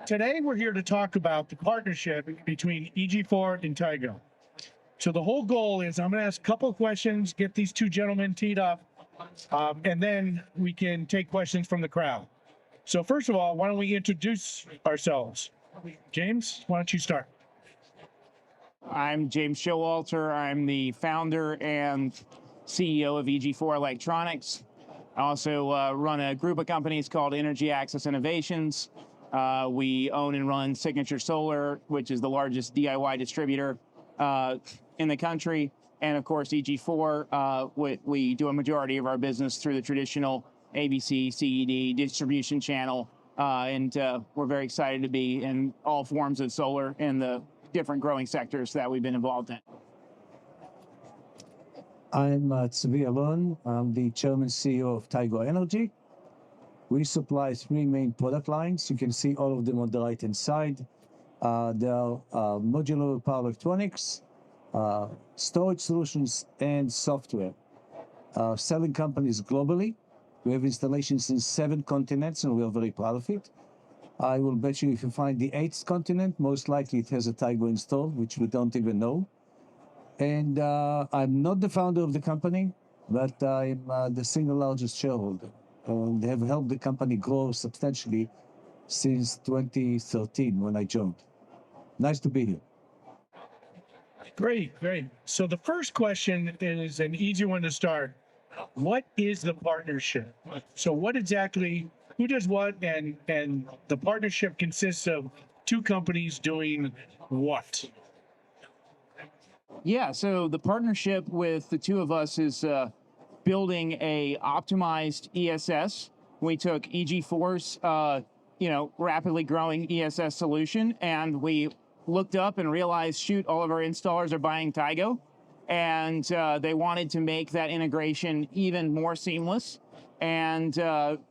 Today, we're here to talk about the partnership between EG4 and Tigo. So the whole goal is I'm going to ask a couple of questions, get these two gentlemen teed up, and then we can take questions from the crowd. So first of all, why don't we introduce ourselves? James, why don't you start? I'm James Showalter. I'm the founder and CEO of EG4 Electronics. I also run a group of companies called Energy Access Innovations. We own and run Signature Solar, which is the largest DIY distributor in the country. And of course, EG4, we do a majority of our business through the traditional ABC, CED distribution channel. And we're very excited to be in all forms of solar in the different growing sectors that we've been involved in. I'm Alon. I'm the Chairman CEO of Tigo Energy. We supply three main product lines. You can see all of them on the right-hand side. They are modular power electronics, storage solutions, and software. Selling companies globally. We have installations in 7 continents, and we are very proud of it. I will bet you if you find the 8th continent, most likely it has a Tigo installed, which we don't even know. And I'm not the founder of the company, but I'm the single largest shareholder. They have helped the company grow substantially since 2013 when I joined. Nice to be here. Great, great. So the first question is an easy one to start. What is the partnership? So what exactly, who does what, and the partnership consists of two companies doing what? Yeah, so the partnership with the two of us is building a optimized ESS. We took EG4's rapidly growing ESS solution, and we looked up and realized, shoot, all of our installers are buying Tigo, and they wanted to make that integration even more seamless, and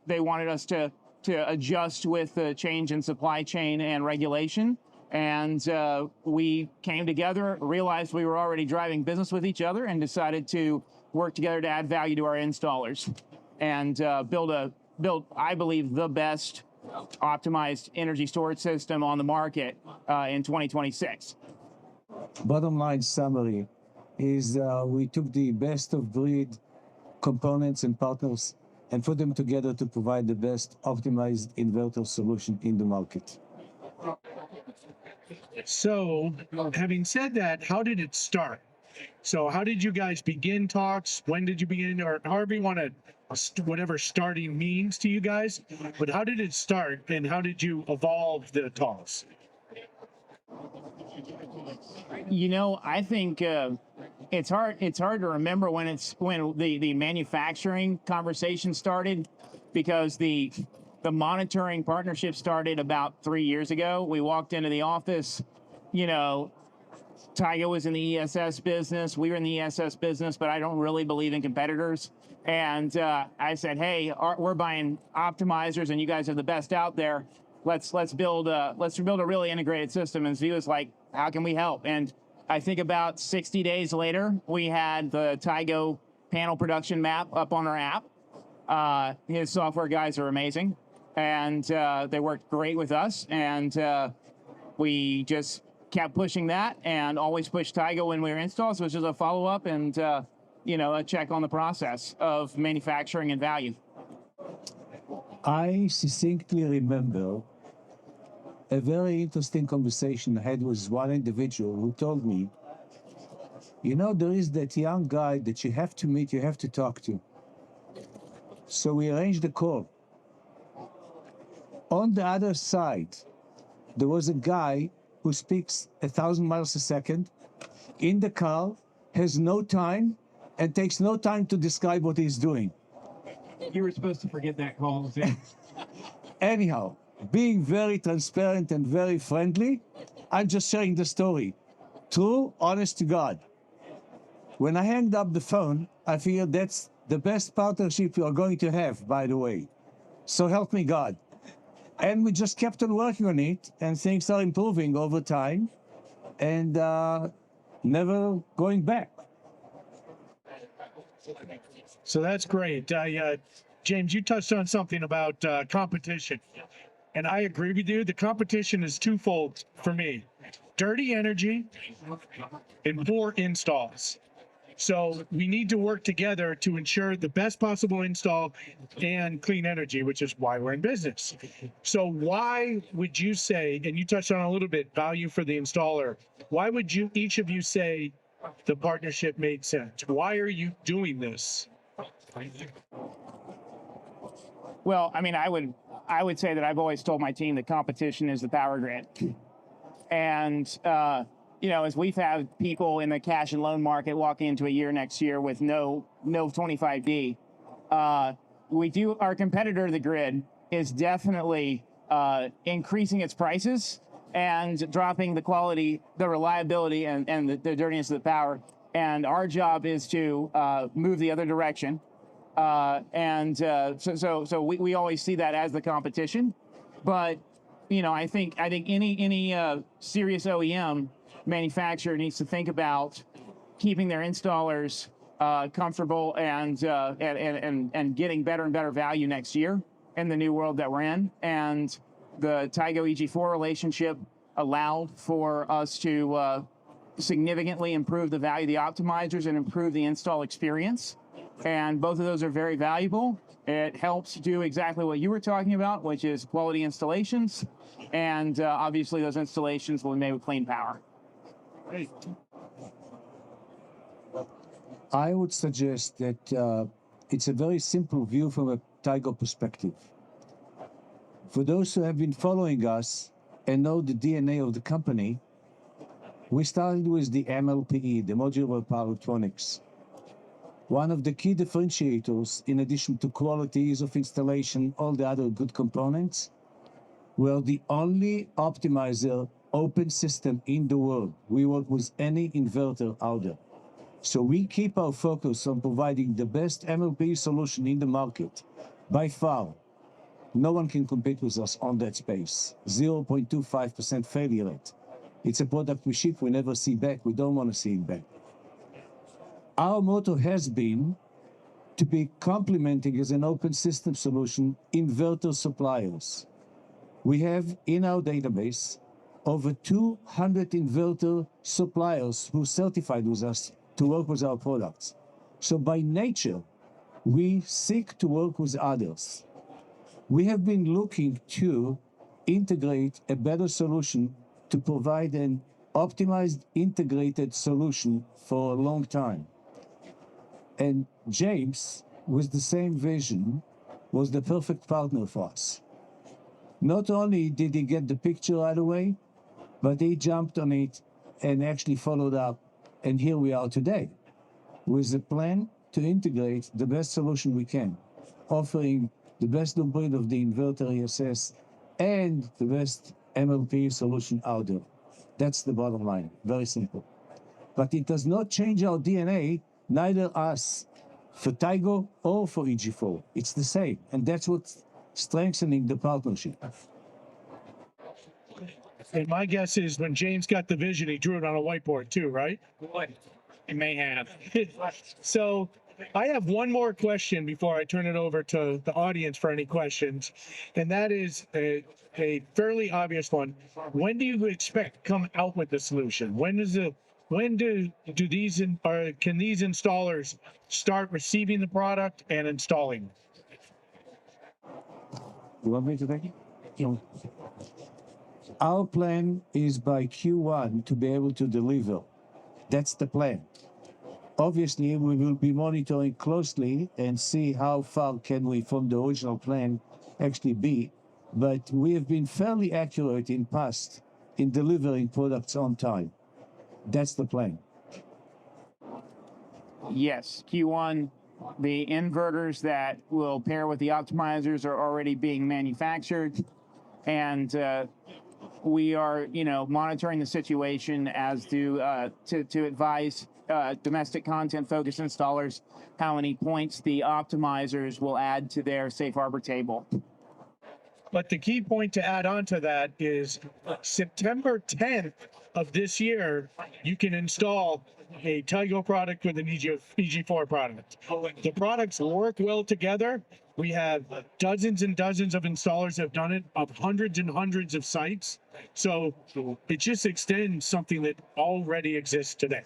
they wanted us to adjust with the change in supply chain and regulation. And we came together, realized we were already driving business with each other, and decided to work together to add value to our installers and build, I believe, the best optimized energy storage system on the market in 2026. Bottom line summary is we took the best of breed components and partners and put them together to provide the best optimized inverter solution in the market. So, having said that, how did it start? So how did you guys begin talks? When did you begin, or however you want to, whatever starting means to you guys, but how did it start and how did you evolve the talks? You know, I think it's hard to remember when the manufacturing conversation started, because the monitoring partnership started about 3 years ago. We walked into the office, Tigo was in the ESS business, we were in the ESS business, but I don't really believe in competitors. And I said, hey, we're buying optimizers and you guys are the best out there. Let's build a really integrated system. And he was like, how can we help? And I think about 60 days later, we had the Tigo panel production map up on our app. His software guys are amazing, and they worked great with us. And we just kept pushing that and always pushed Tigo when we were installed. So it was just a follow-up and, a check on the process of manufacturing and value. I succinctly remember a very interesting conversation I had with one individual who told me, there is that young guy that you have to meet, you have to talk to. So we arranged a call. On the other side, there was a guy who speaks 1,000 miles a second, in the car, has no time, and takes no time to describe what he's doing. You were supposed to forget that call. Anyhow, being very transparent and very friendly, I'm just sharing the story. True, honest to God. When I hanged up the phone, I figured that's the best partnership you are going to have, by the way. So help me God. And we just kept on working on it, and things are improving over time, and never going back. So that's great. James, you touched on something about competition. and I agree with you. The competition is twofold for me: dirty energy and poor installs. So we need to work together to ensure the best possible install and clean energy, which is why we're in business. So why would you say, and you touched on a little bit, value for the installer, why would you, each of you say the partnership made sense? Why are you doing this? Well, I mean, I would say that I've always told my team that competition is the power grid. And, as we've had people in the cash and loan market walking into a year next year with no 25D, our competitor, the grid, is definitely increasing its prices and dropping the quality, the reliability, and the dirtiness of the power. And our job is to move the other direction. So we always see that as the competition. But I think any serious OEM manufacturer needs to think about keeping their installers comfortable and getting better and better value next year in the new world that we're in. And the Tigo EG4 relationship allowed for us to significantly improve the value of the optimizers and improve the install experience. And both of those are very valuable. It helps do exactly what you were talking about, which is quality installations. And obviously those installations will be made with clean power. I would suggest that it's a very simple view from a Tigo perspective. For those who have been following us and know the DNA of the company, we started with the MLPE, the Modular Power Electronics. One of the key differentiators, in addition to quality, ease of installation, all the other good components, we're the only optimizer open system in the world. We work with any inverter out there. So we keep our focus on providing the best MLPE solution in the market. By far, no one can compete with us on that space. 0.25% failure rate. It's a product we ship, we never see back. We don't want to see it back. Our motto has been to be complementing as an open system solution inverter suppliers. We have in our database over 200 inverter suppliers who certified with us to work with our products. So by nature, we seek to work with others. We have been looking to integrate a better solution to provide an optimized, integrated solution for a long time. And James, with the same vision, was the perfect partner for us. Not only did he get the picture right away, but he jumped on it and actually followed up. And here we are today with a plan to integrate the best solution we can, offering the best breed of the inverter ESS and the best MLP solution out there. That's the bottom line, very simple. But it does not change our DNA, neither us for Tigo or for EG4. It's the same, and that's what's strengthening the partnership. And my guess is when James got the vision, he drew it on a whiteboard too, right? It may have. So I have one more question before I turn it over to the audience for any questions. And that is a fairly obvious one. When do you expect to come out with the solution? Can these installers start receiving the product and installing? You want me to take it? Yeah. Our plan is by Q1 to be able to deliver. That's the plan. Obviously, we will be monitoring closely and see how far can we from the original plan actually be. But we have been fairly accurate in past in delivering products on time. That's the plan. Yes, Q1, the inverters that will pair with the optimizers are already being manufactured. And we are, monitoring the situation as to advise domestic content-focused installers how many points the optimizers will add to their safe harbor table. But the key point to add on to that is September 10th of this year, you can install a Tigo product with an EG4 product. The products work well together. We have dozens and dozens of installers that have done it, of hundreds and hundreds of sites. So it just extends something that already exists today.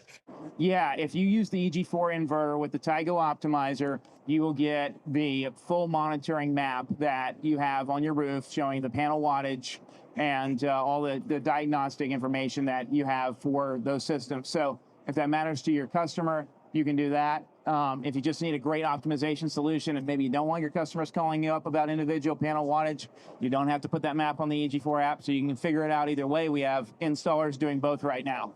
Yeah, if you use the EG4 inverter with the Tigo optimizer, you will get the full monitoring map that you have on your roof showing the panel wattage and all the diagnostic information that you have for those systems. So if that matters to your customer, you can do that. If you just need a great optimization solution and maybe you don't want your customers calling you up about individual panel wattage, you don't have to put that map on the EG4 app, so you can figure it out either way. We have installers doing both right now.